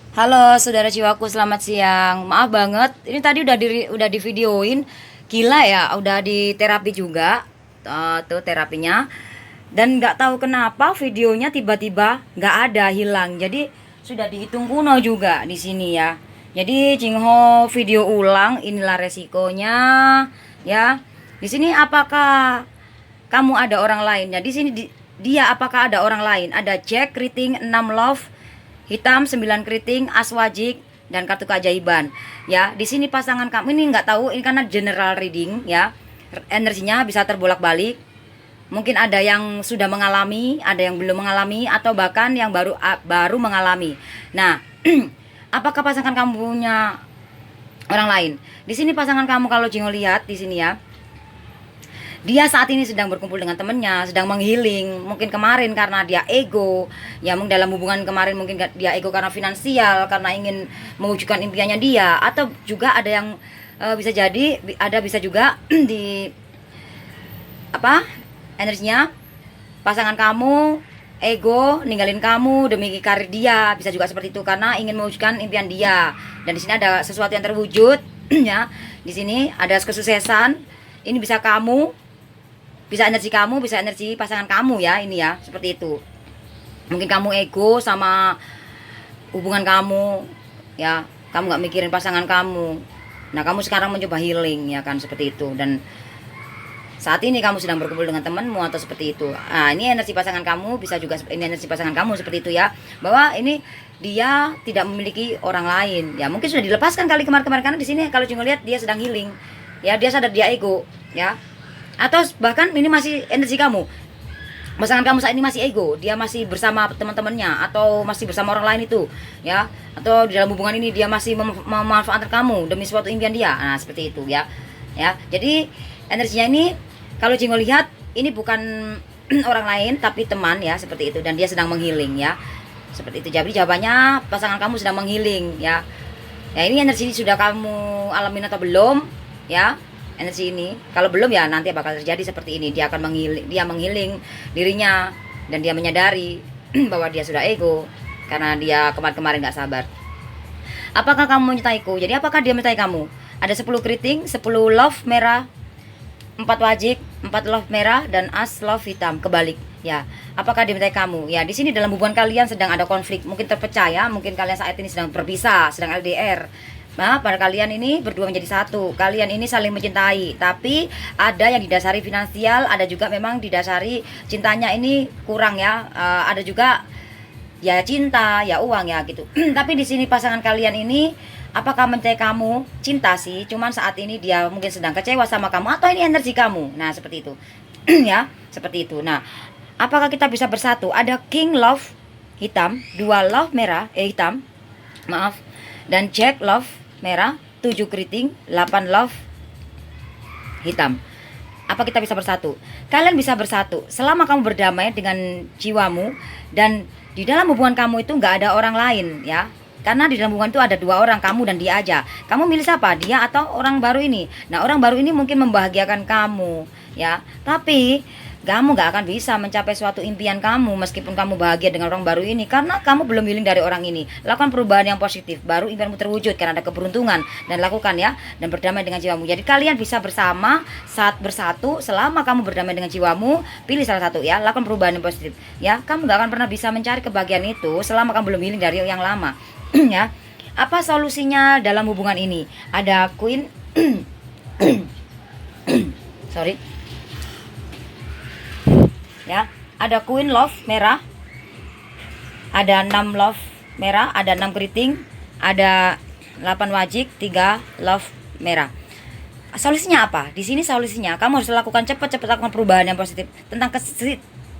Halo saudara jiwaku, selamat siang. Maaf banget, ini tadi udah di videoin. Gila ya, udah di terapi juga. Tuh terapinya. Dan nggak tahu kenapa videonya tiba-tiba nggak ada, hilang. Jadi sudah dihitung kuno juga di sini ya. Jadi Jingho video ulang, inilah resikonya ya. Di sini apakah kamu ada orang lainnya? Di sini dia apakah ada orang lain? Ada Jack keriting 6 love, hitam 9 keriting, as wajik, dan kartu keajaiban. Ya, di sini pasangan kamu ini nggak tahu, ini karena general reading ya. Energinya bisa terbolak-balik. Mungkin ada yang sudah mengalami, ada yang belum mengalami, atau bahkan yang baru mengalami. Nah, apakah pasangan kamu punya orang lain? Di sini pasangan kamu, kalau Jingo lihat di sini ya, dia saat ini sedang berkumpul dengan temennya, sedang menghealing. Mungkin kemarin karena dia ego, ya mungkin dalam hubungan kemarin mungkin dia ego karena finansial, karena ingin mewujudkan impiannya dia. Atau juga ada yang bisa jadi, bisa juga di apa, energinya pasangan kamu ego ninggalin kamu demi karir dia, bisa juga seperti itu karena ingin mewujudkan impian dia. Dan di sini ada sesuatu yang terwujud ya. Di sini ada kesuksesan. Ini bisa kamu, bisa energi kamu, bisa energi pasangan kamu ya, ini ya, seperti itu. Mungkin kamu ego sama hubungan kamu ya, kamu nggak mikirin pasangan kamu. Nah, kamu sekarang mencoba healing ya kan, seperti itu. Dan saat ini kamu sedang berkumpul dengan temanmu atau seperti itu. Nah, ini energi pasangan kamu, bisa juga ini energi pasangan kamu seperti itu ya. Bahwa ini dia tidak memiliki orang lain. Ya, mungkin sudah dilepaskan kali kemarin-kemarin, karena di sini kalau cuma lihat dia sedang healing. Ya, dia sadar dia ego ya. Atau bahkan ini masih energi kamu. Pasangan kamu saat ini masih ego, dia masih bersama teman-temannya atau masih bersama orang lain itu ya. Atau di dalam hubungan ini dia masih memanfaatkan kamu demi suatu impian dia. Nah, seperti itu ya. Ya. Jadi energinya ini kalau Jingo lihat ini bukan orang lain tapi teman ya, seperti itu, dan dia sedang menghealing ya. Seperti itu. Jadi jawabannya pasangan kamu sedang menghealing ya. Ya, ini energi sudah kamu alamin atau belum ya? Energi ini kalau belum ya nanti bakal terjadi seperti ini. Dia akan menghealing dirinya, dan dia menyadari bahwa dia sudah ego karena dia kemarin-kemarin nggak sabar. Apakah kamu menyertaiku? Jadi apakah dia mencintai kamu? Ada 10 keriting, 10 love merah, 4 wajik, 4 love merah, dan as love hitam kebalik ya. Apakah dia mencintai kamu? Ya, di sini dalam hubungan kalian sedang ada konflik, mungkin terpecah ya, mungkin kalian saat ini sedang berpisah, sedang LDR. Nah, pada kalian ini berdua menjadi satu. Kalian ini saling mencintai, tapi ada yang didasari finansial, ada juga memang didasari cintanya ini kurang ya. Ada juga ya cinta, ya uang ya gitu. Tapi di sini pasangan kalian ini apakah mencintai kamu? Cinta sih, cuman saat ini dia mungkin sedang kecewa sama kamu, atau ini energi kamu. Nah, seperti itu. Ya, seperti itu. Nah, apakah kita bisa bersatu? Ada King Love hitam, 2 love merah, hitam. Maaf. Dan Jack Love merah, 7 keriting, 8 love hitam. Apa kita bisa bersatu? Kalian bisa bersatu selama kamu berdamai dengan jiwamu, dan di dalam hubungan kamu itu nggak ada orang lain ya. Karena di dalam hubungan itu ada 2 orang, kamu dan dia aja. Kamu milih siapa? Dia atau orang baru ini? Nah, orang baru ini mungkin membahagiakan kamu ya, tapi kamu gak akan bisa mencapai suatu impian kamu meskipun kamu bahagia dengan orang baru ini, karena kamu belum healing dari orang ini. Lakukan perubahan yang positif, baru impianmu terwujud karena ada keberuntungan. Dan lakukan ya, dan berdamai dengan jiwamu. Jadi kalian bisa bersama saat bersatu selama kamu berdamai dengan jiwamu. Pilih salah satu ya, lakukan perubahan yang positif ya. Kamu gak akan pernah bisa mencari kebahagiaan itu selama kamu belum healing dari yang lama. Ya. Apa solusinya dalam hubungan ini? Ada Queen sorry ya, ada Queen Love merah, ada 6 love merah, ada 6 keriting, ada 8 wajik, 3 love merah. Solusinya apa? Di sini solusinya kamu harus lakukan cepat-cepat, lakukan perubahan yang positif tentang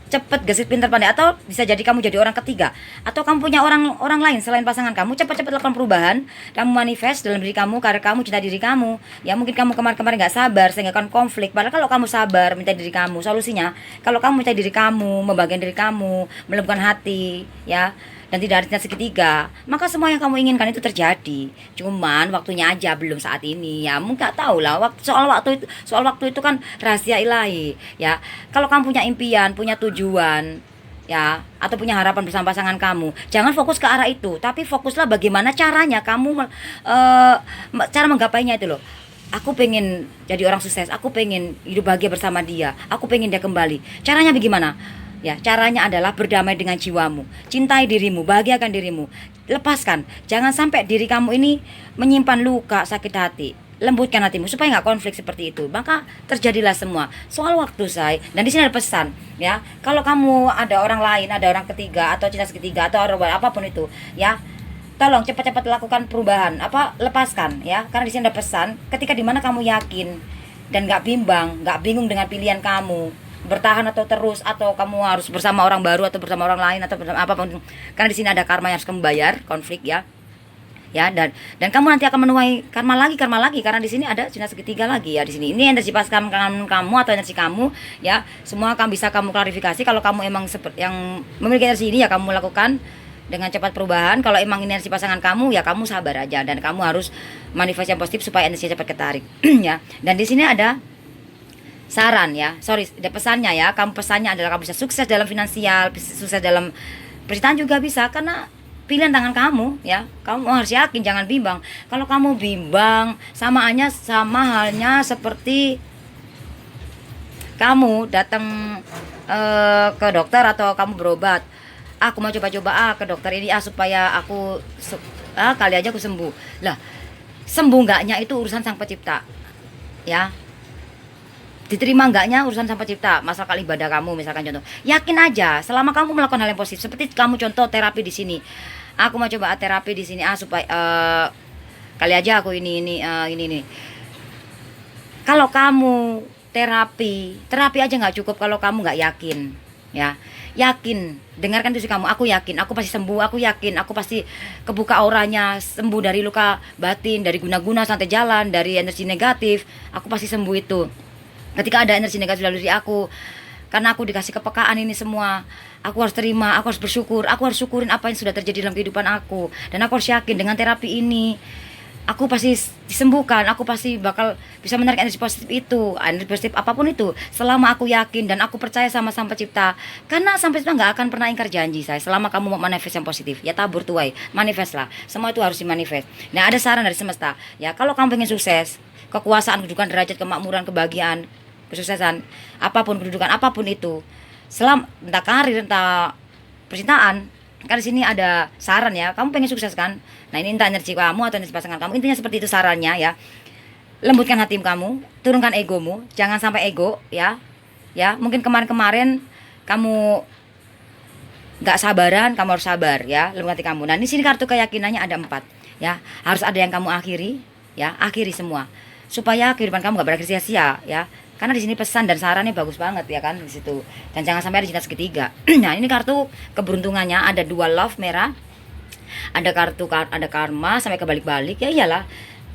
cepet gesit pintar pandai. Atau bisa jadi kamu jadi orang ketiga, atau kamu punya orang lain selain pasangan kamu. Cepat-cepat lakukan perubahan, kamu manifest dalam diri kamu, karir kamu, cinta diri kamu ya. Mungkin kamu kemarin-kemarin gak sabar sehingga kan konflik, padahal kalau kamu sabar mencintai diri kamu, solusinya kalau kamu mencintai diri kamu, membagian diri kamu, melembutkan hati ya, dan tidak ada segitiga, maka semua yang kamu inginkan itu terjadi. Cuman waktunya aja belum saat ini ya. Mungkin gak tahu lah, soal waktu itu kan rahasia ilahi ya. Kalau kamu punya impian, punya tujuan, ya, atau punya harapan bersama pasangan kamu, jangan fokus ke arah itu, tapi fokuslah bagaimana caranya kamu cara menggapainya itu loh. Aku pengen jadi orang sukses, aku pengen hidup bahagia bersama dia, aku pengen dia kembali. Caranya bagaimana? Ya, caranya adalah berdamai dengan jiwamu, cintai dirimu, bahagiakan dirimu, lepaskan. Jangan sampai diri kamu ini menyimpan luka, sakit hati. Lembutkan hatimu supaya nggak konflik seperti itu. Maka terjadilah semua. Soal waktu, say. Dan di sini ada pesan, ya. Kalau kamu ada orang lain, ada orang ketiga atau cinta segitiga atau apapun itu, ya. Tolong cepat-cepat lakukan perubahan, lepaskan, ya. Karena di sini ada pesan, ketika dimana kamu yakin dan nggak bimbang, nggak bingung dengan pilihan kamu, bertahan atau terus, atau kamu harus bersama orang baru atau bersama orang lain atau bersama apapun. Karena di sini ada karma yang harus kamu bayar, konflik, ya. Ya, dan kamu nanti akan menuai karma lagi karena di sini ada cinta segitiga lagi, ya. Di sini ini energi pasangan kamu atau energi kamu, ya. Semua akan bisa kamu klarifikasi. Kalau kamu emang seperti yang memiliki energi ini, ya kamu lakukan dengan cepat perubahan. Kalau emang ini energi pasangan kamu, ya kamu sabar aja, dan kamu harus manifest yang positif supaya energinya cepat ketarik. Ya. Dan di sini ada saran, ya, ada pesannya, ya. Kamu pesannya adalah kamu bisa sukses dalam finansial, sukses dalam percintaan juga bisa, karena pilihan tangan kamu, ya. Kamu harus yakin, jangan bimbang. Kalau kamu bimbang, sama halnya seperti kamu datang ke dokter atau kamu berobat. Aku mau coba-coba ke dokter ini supaya aku kali aja aku sembuh. Lah, sembuh enggaknya itu urusan Sang Pencipta, ya. Diterima enggaknya urusan Sang Pencipta. Masalah ibadah kamu, misalkan contoh, yakin aja selama kamu melakukan hal yang positif. Seperti kamu contoh terapi di sini. Aku mau coba terapi di sini supaya kali aja aku ini. Kalau kamu terapi aja nggak cukup kalau kamu nggak yakin, ya. Yakin, dengarkan diri kamu. Aku yakin, aku pasti sembuh. Aku yakin, aku pasti kebuka auranya, sembuh dari luka batin, dari guna-guna santai jalan, dari energi negatif. Aku pasti sembuh itu. Ketika ada energi negatif dalam diri aku, karena aku dikasih kepekaan ini semua, aku harus terima, aku harus bersyukur, aku harus syukurin apa yang sudah terjadi dalam kehidupan aku. Dan aku harus yakin dengan terapi ini aku pasti disembuhkan, aku pasti bakal bisa menarik energi positif itu, energi positif apapun itu, selama aku yakin dan aku percaya sama Sang Pencipta. Karena Sang Pencipta nggak akan pernah ingkar janji, saya. Selama kamu mau manifest yang positif, ya tabur tuai, manifest lah. Semua itu harus dimanifest. Nah, ada saran dari semesta, ya. Kalau kamu pengen sukses, kekuasaan, kedudukan, derajat, kemakmuran, kebahagiaan, kesuksesan, apapun kedudukan, apapun itu, entah karir, entah percintaan, kan di sini ada saran, ya. Kamu pengen sukses kan? Nah, ini entah energi kamu atau energi pasangan kamu. Intinya seperti itu sarannya, ya. Lembutkan hati kamu, turunkan egomu, jangan sampai ego, ya. Ya, mungkin kemarin-kemarin kamu nggak sabaran, kamu harus sabar, ya. Lembutkan hati kamu. Nah, di sini kartu keyakinannya ada 4, ya. Harus ada yang kamu akhiri, ya. Akhiri semua supaya kehidupan kamu nggak berakhir sia-sia, ya. Karena di sini pesan dan sarannya bagus banget, ya kan, di situ. Dan jangan sampai ada cinta segitiga. Nah, ini kartu keberuntungannya ada 2 love merah. Ada ada karma sampai kebalik-balik, ya iyalah.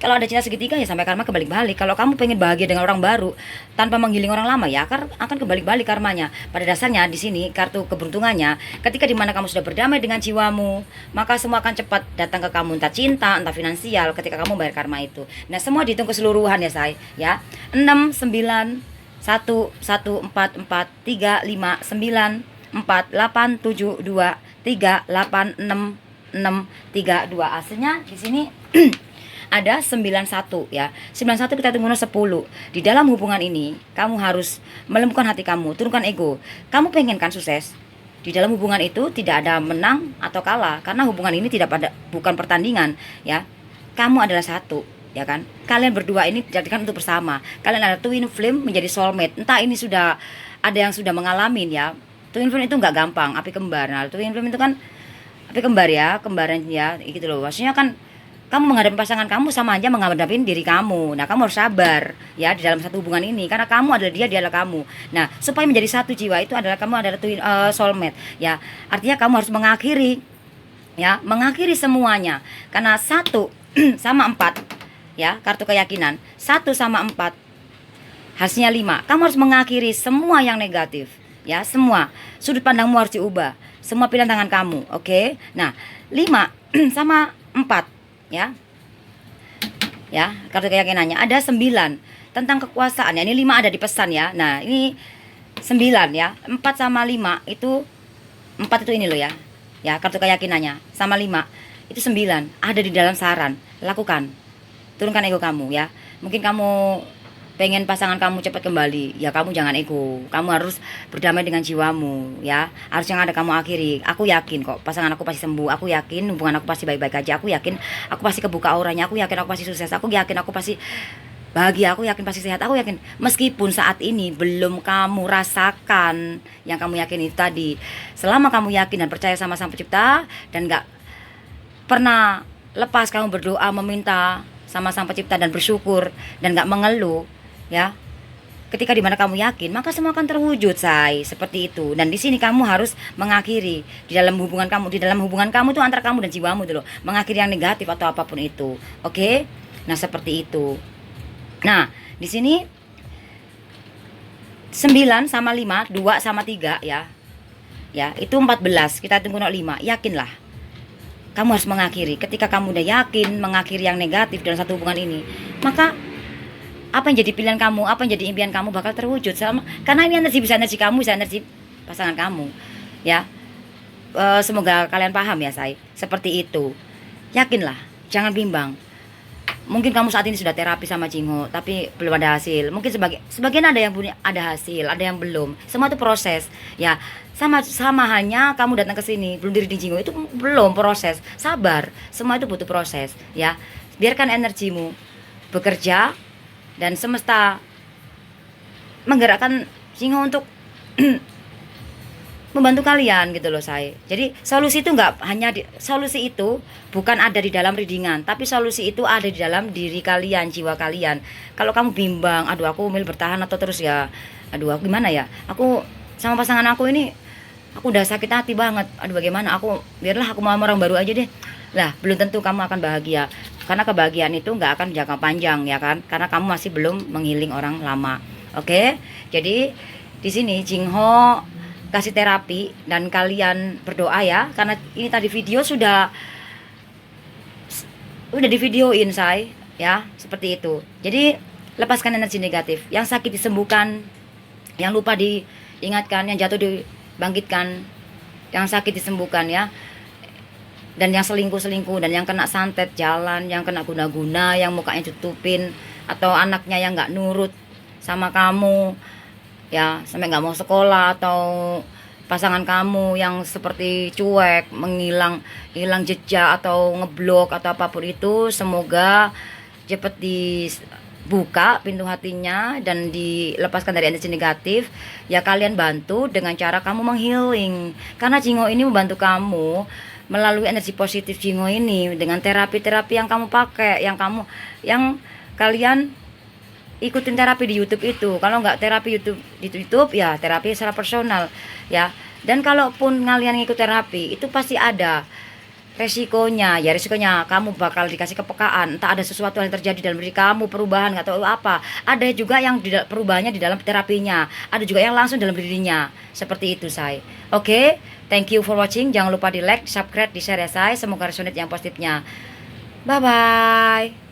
Kalau ada cinta segitiga, ya sampai karma kebalik-balik. Kalau kamu pengen bahagia dengan orang baru tanpa menggiling orang lama, ya akan kebalik-balik karmanya. Pada dasarnya di sini kartu keberuntungannya, ketika dimana kamu sudah berdamai dengan jiwamu, maka semua akan cepat datang ke kamu, entah cinta, entah finansial, ketika kamu bayar karma itu. Nah, semua dihitung keseluruhan, ya, say, ya. 6, 9, 1, 1, 4, 4, 3, 5, 9, 4, 8, 7, 2, 3, 8, 6, 3, 2. Hasilnya di sini ada 91, ya. 91 kita tunggu 10. Di dalam hubungan ini, kamu harus melembutkan hati kamu, turunkan ego. Kamu pengen kan sukses? Di dalam hubungan itu tidak ada menang atau kalah, karena hubungan ini bukan pertandingan, ya. Kamu adalah satu, ya kan? Kalian berdua ini dijadikan untuk bersama. Kalian ada twin flame menjadi soulmate. Entah ini sudah ada yang sudah mengalami, ya. Twin flame itu nggak gampang, api kembar. Nah, twin flame itu kan api kembar, ya, kembaran, ya, gitu loh. Maksudnya kan kamu menghadapi pasangan kamu sama aja menghadapi diri kamu. Nah, kamu harus sabar, ya, di dalam satu hubungan ini, karena kamu adalah dia adalah kamu. Nah, supaya menjadi satu jiwa itu adalah kamu adalah soulmate, ya. Artinya kamu harus mengakhiri, ya, mengakhiri semuanya. Karena 1 sama 4, ya, kartu keyakinan, 1 sama 4 hasilnya 5. Kamu harus mengakhiri semua yang negatif, ya, semua sudut pandangmu harus diubah, semua pilihan tangan kamu, oke? Nah, 5 sama 4, ya, kartu keyakinannya ada 9 tentang kekuasaan, ya. Ini 5 ada di pesan, ya. Nah, ini 9, ya. 4 sama 5 itu 4 itu ini loh ya. Ya, kartu keyakinannya. Sama 5 itu 9 ada di dalam saran. Lakukan. Turunkan ego kamu ya. Mungkin kamu pengen pasangan kamu cepat kembali, ya kamu jangan ego. Kamu harus berdamai dengan jiwamu ya. Harus yang ada kamu akhiri. Aku yakin kok pasangan aku pasti sembuh. Aku yakin hubungan aku pasti baik-baik aja. Aku yakin aku pasti kebuka auranya. Aku yakin aku pasti sukses. Aku yakin aku pasti bahagia. Aku yakin pasti sehat. Aku yakin meskipun saat ini belum kamu rasakan yang kamu yakin itu tadi. Selama kamu yakin dan percaya sama Sang Pencipta dan gak pernah lepas kamu berdoa meminta sama Sang Pencipta dan bersyukur dan gak mengeluh ya, ketika dimana kamu yakin maka semua akan terwujud, say, seperti itu. Dan di sini kamu harus mengakhiri di dalam hubungan kamu tuh antara kamu dan jiwamu tuh loh, mengakhiri yang negatif atau apapun itu. Oke? Nah seperti itu. Nah di sini 9 sama 5, 2 sama 3 ya, itu 14. Kita tunggu 5. Yakinlah kamu harus mengakhiri. Ketika kamu udah yakin mengakhiri yang negatif dalam satu hubungan ini, maka apa yang jadi pilihan kamu, apa yang jadi impian kamu bakal terwujud sama, karena ini energi, bisa energi kamu, bisa energi pasangan kamu ya. Semoga kalian paham ya, say, seperti itu. Yakinlah, jangan bimbang. Mungkin kamu saat ini sudah terapi sama Jingho tapi belum ada hasil. Mungkin sebagian ada yang punya ada hasil, ada yang belum. Semua itu proses ya. Sama hanya kamu datang ke sini belum diri di Jingho itu belum proses. Sabar, semua itu butuh proses ya. Biarkan energimu bekerja dan semesta menggerakkan Jingho untuk membantu kalian gitu loh, say. Jadi solusi itu nggak hanya solusi itu bukan ada di dalam readingan, tapi solusi itu ada di dalam diri kalian, jiwa kalian. Kalau kamu bimbang, aduh aku milih bertahan atau terus ya, aduh aku gimana ya, aku sama pasangan aku ini aku udah sakit hati banget, aduh bagaimana, biarlah aku mau orang baru aja deh. Lah belum tentu kamu akan bahagia, karena kebahagiaan itu nggak akan jangka panjang ya kan, karena kamu masih belum menghealing orang lama. Oke? Jadi di sini Jingho kasih terapi dan kalian berdoa ya, karena ini tadi video sudah di videoin, say, ya, seperti itu. Jadi lepaskan energi negatif, yang sakit disembuhkan, yang lupa diingatkan, yang jatuh dibangkitkan, yang sakit disembuhkan ya. Dan yang selingkuh, dan yang kena santet jalan, yang kena guna-guna, yang mukanya tutupin, atau anaknya yang nggak nurut sama kamu ya, sampai nggak mau sekolah, atau pasangan kamu yang seperti cuek, hilang jejak atau ngeblok atau apapun itu, semoga cepat dibuka pintu hatinya dan dilepaskan dari energi negatif ya. Kalian bantu dengan cara kamu menghealing, karena Jingho ini membantu kamu melalui energi positif Jingho ini dengan terapi-terapi yang kamu pakai, yang kalian ikutin terapi di YouTube itu. Kalau nggak terapi di YouTube ya terapi secara personal ya. Dan kalaupun kalian ngikut terapi itu pasti ada resikonya ya. Resikonya kamu bakal dikasih kepekaan, entah ada sesuatu yang terjadi dalam diri kamu, perubahan nggak tahu apa. Ada juga yang perubahannya di dalam terapinya, ada juga yang langsung dalam dirinya. Seperti itu, say. Oke, thank you for watching. Jangan lupa di like, subscribe, di share ya, say. Semoga resonate yang positifnya. Bye bye.